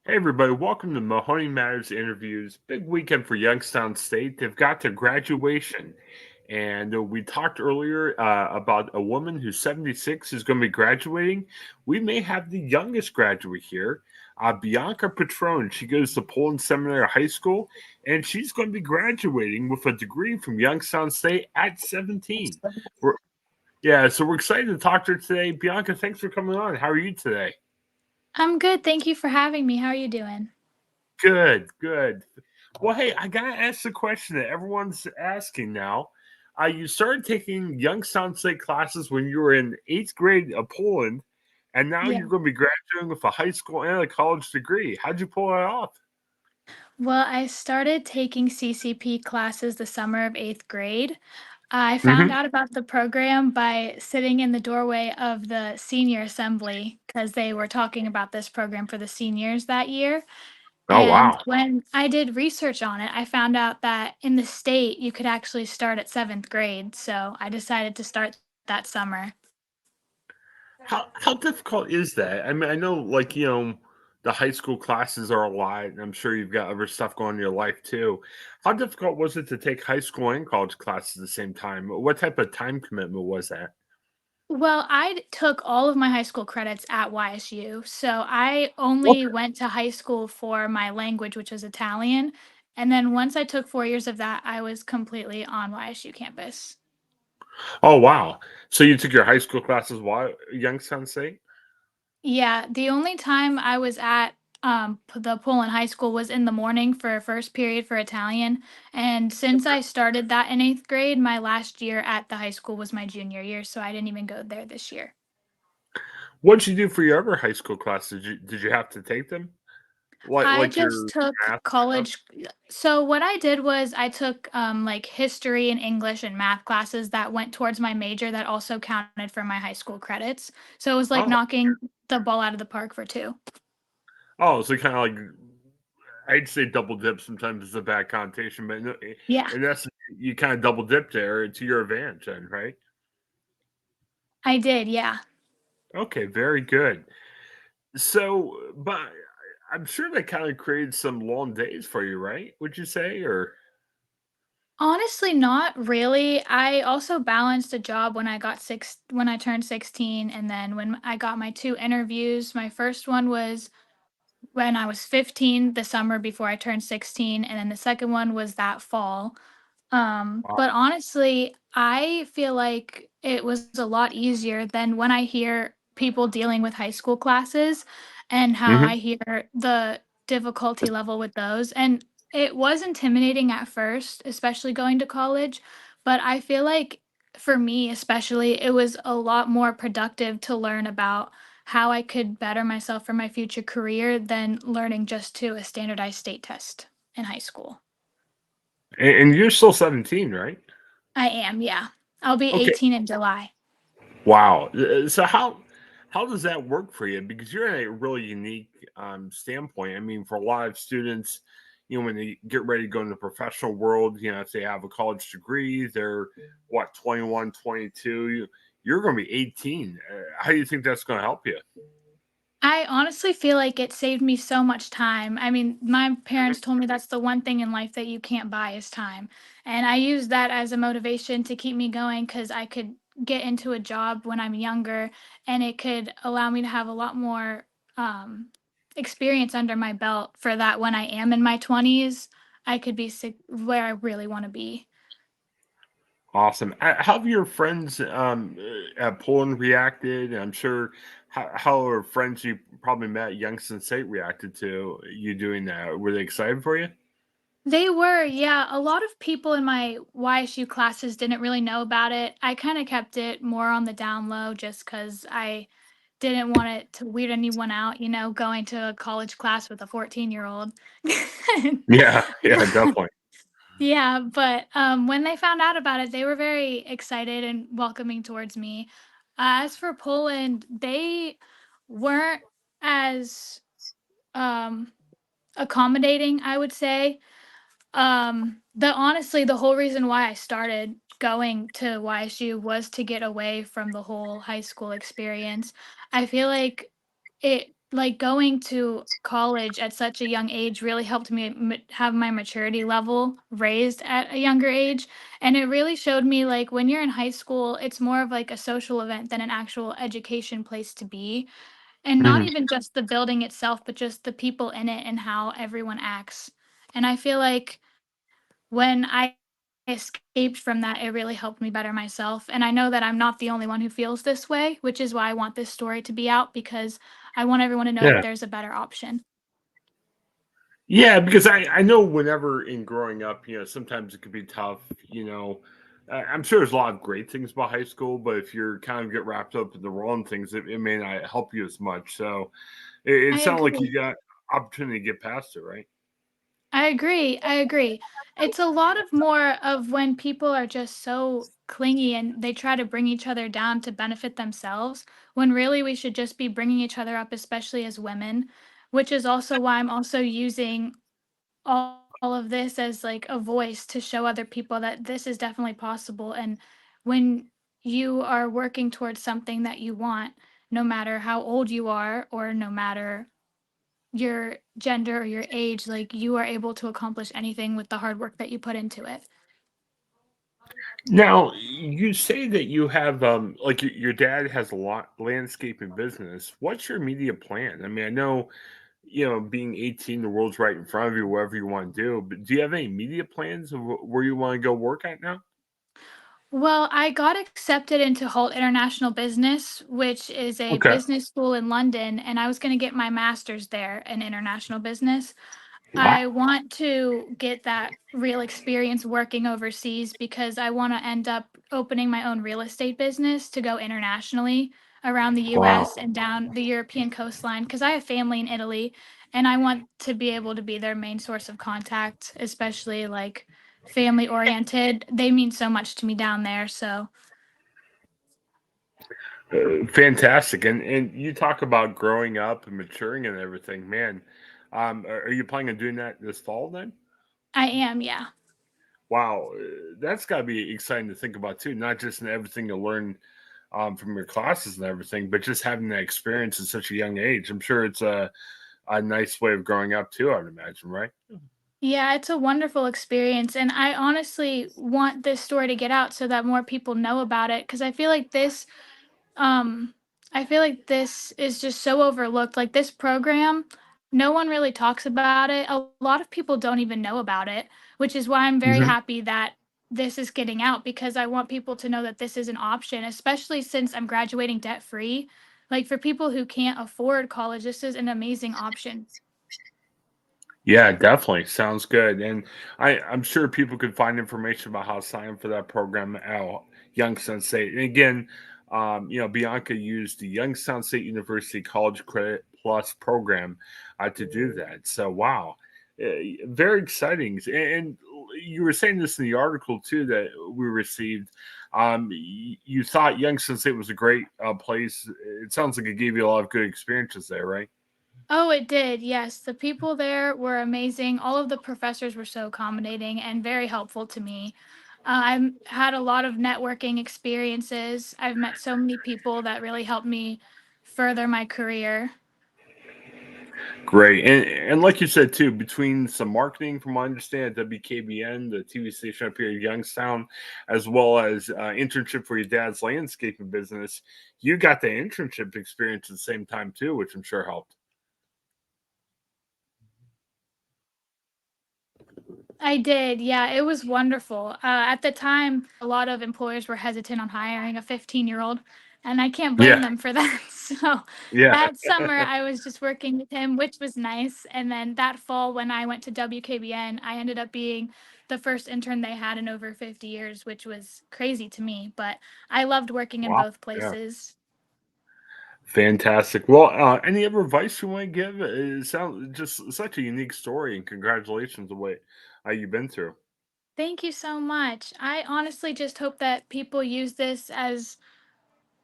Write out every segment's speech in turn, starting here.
Hey everybody, welcome to Mahoney Matters interviews. Big weekend for Youngstown State. They've got their graduation. And we talked earlier about a woman who's 76 is going to be graduating. We may have the youngest graduate here, Bianca Patrone. She goes to Poland Seminary High School, and she's going to be graduating with a degree from Youngstown State at 17. We're, yeah, so we're excited to talk to her today. Bianca, thanks for coming on. How are you today? I'm good. Thank you for having me. How are you doing? Good, good. Well, hey, I gotta ask the question that everyone's asking now. You started taking Youngstown State classes when you were in eighth grade of Poland, and now Yeah. you're going to be graduating with a high school and a college degree. How'd you pull that off? Well, I started taking CCP classes the summer of eighth grade. I found Hmm. out about the program by sitting in the doorway of the senior assembly because they were talking about this program for the seniors that year. Oh, And wow. when I did research on it, I found out that in the state you could actually start at seventh grade. So I decided to start that summer. How difficult is that? I mean, I know, like, the high school classes are a lot, and I'm sure you've got other stuff going in your life too. How difficult was it to take high school and college classes at the same time? What type of time commitment was that? Well, took all of my high school credits at YSU. So I only went to high school for my language, which was Italian. And then once I took 4 years of that, I was completely on YSU campus. Oh, wow. So you took your high school classes while Youngstown State? Yeah, the only time I was at the Poland High School was in the morning for first period for Italian. And since I started that in eighth grade, my last year at the high school was my junior year. So I didn't even go there this year. What'd you do for your other high school classes? Did you have to take them? I Like just your took math stuff? college. So what I did was I took like history and English and math classes that went towards my major that also counted for my high school credits. So it was like Oh. knocking the ball out of the park for two. Oh, so kinda like I'd say double dip sometimes is a bad connotation, but Yeah, in essence, you kinda double dip there to your advantage then, right? I did. Yeah. Okay, very good. So, but I'm sure that kinda created some long days for you, right? Would you say? Or Honestly, not really. I also balanced a job when I turned 16 and then when I got my two interviews. My first one was when I was 15, the summer before I turned 16, and then the second one was that fall. But honestly, I feel like it was a lot easier than when I hear people dealing with high school classes and how Mhm. I hear the difficulty level with those. And it was intimidating at first, especially going to college, but I feel like for me, especially, it was a lot more productive to learn about how I could better myself for my future career than learning just to a standardized state test in high school. And you're still 17, right? I am, yeah. I'll be Okay. 18 in July. Wow. So how does that work for you? Because you're in a really unique standpoint. I mean, for a lot of students, when they get ready to go into the professional world, if they have a college degree, they're what 21, 22. You're going to be 18. How do you think that's going to help you? I honestly feel like it saved me so much time. I mean, my parents told me that's the one thing in life that you can't buy is time. And I use that as a motivation to keep me going because I could get into a job when I'm younger and it could allow me to have a lot more um, experience under my belt for that when I am in my 20s, I could be where I really want to be. Awesome. How have your friends at Poland reacted? I'm sure how are friends you probably met at Youngstown State reacted to you doing that? Were they excited for you? They were, yeah. A lot of people in my YSU classes didn't really know about it. I kind of kept it more on the down low just because I didn't want it to weird anyone out, going to a college class with a 14-year-old. Yeah, yeah, But definitely. yeah, but when they found out about it, they were very excited and welcoming towards me. As for Poland, they weren't as um, accommodating, I would say. The whole reason why I started going to YSU was to get away from the whole high school experience. I feel like it like going to college at such a young age really helped me have my maturity level raised at a younger age, and it really showed me like when you're in high school it's more of like a social event than an actual education place to be, and not Mhm. even just the building itself but just the people in it and how everyone acts. And I feel like when I escaped from that, it really helped me better myself. And I know that I'm not the only one who feels this way, which is why I want this story to be out because I want everyone to know that Yeah. there's a better option. Yeah, because I know whenever in growing up, sometimes it could be tough. I'm sure there's a lot of great things about high school, but if you're kind of get wrapped up in the wrong things, it may not help you as much. So it I sounded like you agree. got opportunity to get past it, right? I agree. I agree. It's a lot of more of when people are just so clingy and they try to bring each other down to benefit themselves, when really we should just be bringing each other up, especially as women, which is also why I'm also using all of this as like a voice to show other people that this is definitely possible. And when you are working towards something that you want, no matter how old you are or no matter your gender or your age, like you are able to accomplish anything with the hard work that you put into it. Now, you say that you have like your dad has a lot landscaping business. What's your immediate plan? I mean, I know, being 18, the world's right in front of you, whatever you want to do, but do you have any immediate plans of where you want to go work at now? Well, I got accepted into Holt International Business, which is a Okay. business school in London, and I was going to get my master's there in international business. Wow. I want to get that real experience working overseas because I want to end up opening my own real estate business to go internationally around the Wow. US and down the European coastline because I have family in Italy and I want to be able to be their main source of contact, especially like family oriented. They mean so much to me down there. So Fantastic. And you talk about growing up and maturing and everything, man. Are you planning on doing that this fall then? I am, yeah. Wow, that's got to be exciting to think about too. Not just in everything you learn from your classes and everything, but just having that experience at such a young age. I'm sure it's a nice way of growing up too. I'd imagine, right? Yeah, it's a wonderful experience. And I honestly want this story to get out so that more people know about it. Cause Um, I feel like this is just so overlooked. Like this program, no one really talks about it. A lot of people don't even know about it, which is why I'm very Hmm. happy that this is getting out because I want people to know that this is an option, especially since I'm graduating debt free. Like for people who can't afford college, this is an amazing option. Yeah, definitely. Sounds good. And I'm sure people could find information about how to sign up for that program at Youngstown State. And again, Bianca used the Youngstown State University College Credit Plus program to do that. So, wow, very exciting. And you were saying this in the article too that we received. You thought Youngstown State was a great place. It sounds like it gave you a lot of good experiences there, right? Oh, it did. Yes. The people there were amazing. All of the professors were so accommodating and very helpful to me. I've had a lot of networking experiences. I've met so many people that really helped me further my career. Great. And like you said too, between some marketing from what I understand at WKBN, the TV station up here in Youngstown, as well as internship for your dad's landscaping business, you got the internship experience at the same time too, which I'm sure helped. I did. Yeah, it was wonderful. At the time, a lot of employers were hesitant on hiring a 15-year-old, and I can't blame Yeah. them for that. So Yeah. that summer, I was just working with him, which was nice. And then that fall, when I went to WKBN, I ended up being the first intern they had in over 50 years, which was crazy to me. But I loved working in Wow. both Yeah. places. Fantastic. Well, any other advice you want to give? It sounds just such a unique story, and congratulations on what you've been through. Thank you so much. I honestly just hope that people use this as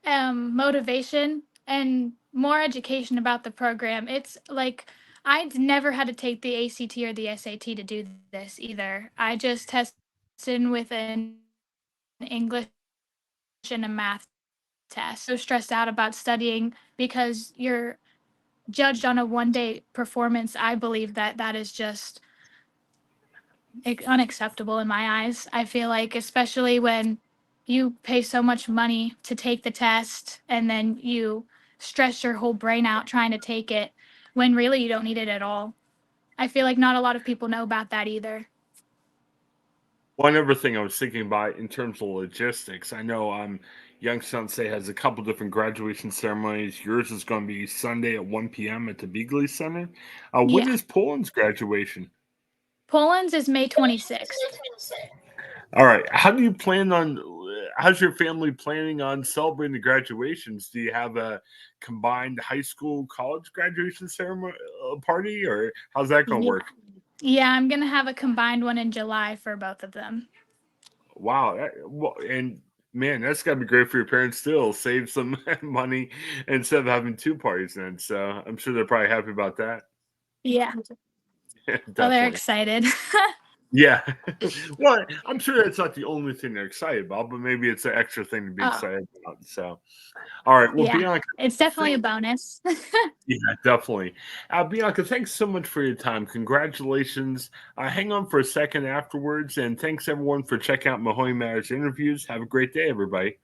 motivation and more education about the program. It's like I'd never had to take the ACT or the SAT to do this either. I just tested in with an English and a math test. So stressed out about studying because you're judged on a one day performance, I believe that that is just unacceptable in my eyes. I feel like, especially when you pay so much money to take the test and then you stress your whole brain out trying to take it when really you don't need it at all. I feel like not a lot of people know about that either. One other thing I was thinking about in terms of logistics, I know Youngstown State has a couple different graduation ceremonies. Yours is going to be Sunday at 1 p.m. at the Beagley Center. When Yeah. is Poland's graduation? Poland's is May 26th. All right. How do you plan on? How's your family planning on celebrating the graduations? Do you have a combined high school college graduation ceremony party, or how's that going to Yeah. work? Yeah, I'm going to have a combined one in July for both of them. Wow. And man, that's got to be great for your parents. Still save some money instead of having two parties. Then, so I'm sure they're probably happy about that. Yeah. Oh, they're Definitely. excited. Yeah. Well, I'm sure that's not the only thing they're excited about, but maybe it's an extra thing to be Oh, excited about. So, all right. Well, yeah. Bianca, It's definitely thank a bonus. Yeah, definitely. Bianca, thanks so much for your time. Congratulations. Hang on for a second afterwards, and thanks everyone for checking out Mahoney Matters interviews. Have a great day, everybody.